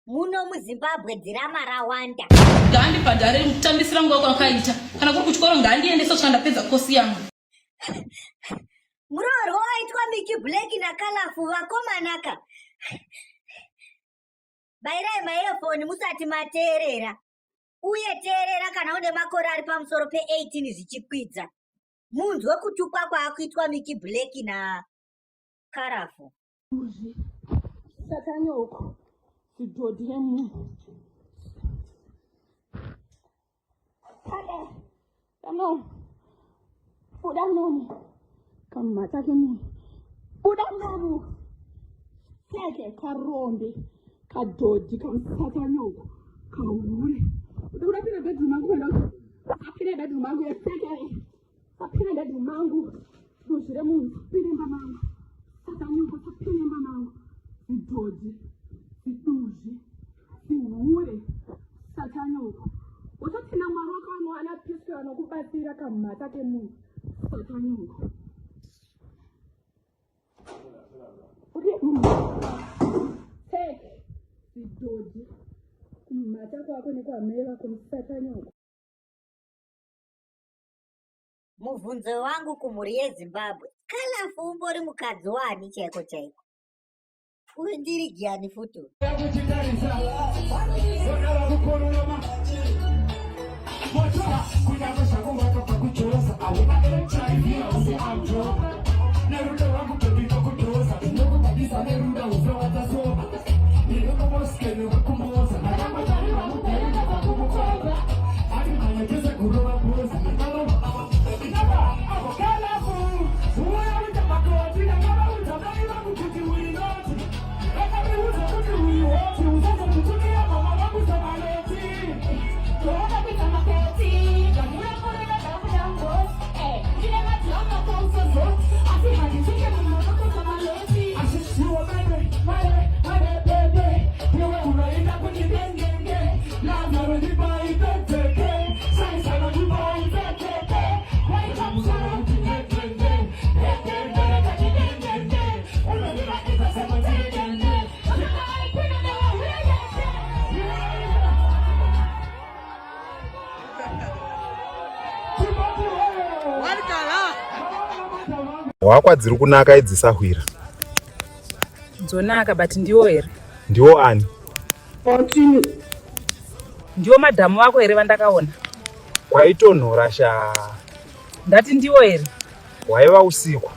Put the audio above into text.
Muno muZimbabwe dzirama rawanda. Ngandi padare mutambisira ngoko akaita. Kana kuri kuchikoro ngandiende sochanda kosi yangu. Murorwa waitwa Miki Black na Colourful vakomanaka. Bairai maefoni musati mateerera. Uye teerera kana une makore ari pamusoro pe18 zvichikwidza. Munzwe kutukwa kwaakuitwa Miki Black na Colourful. Sakanyoko. Sidodhemu. Kale. Kamo. Udanomu. Kamata kemu. Udanomu. Keke karombe. Kadodi kamsakanyoko. Kaule. Udapira bedroom mangu kwenda. Apira bedroom mangu yepeke. Apira bedroom mangu. Duzire mungu. Pire mbamangu. Sakanyoko sapire mbamangu. Sidodi. Iduzi, ihure, sakanyoko. Usathina maroko anohana piso anokubatira kamata kemunhu. Sakanyoko. Take, idodi. Kumata kwako nekwameva kumsakanyoko. Mubvunzo wangu kumhuri yeZimbabwe. Colourful umbori mukadzi wani chaiko chaiko? Ndiri Giani futu. Wakwa dziri kunaka idzisahwira. Dzonaka but ndiwo here. Ndiwo ani? Ndiwo madhamu wako here vandakaona. Kwaitonhora sha. Ndati ndiwo here. Waiva usiku.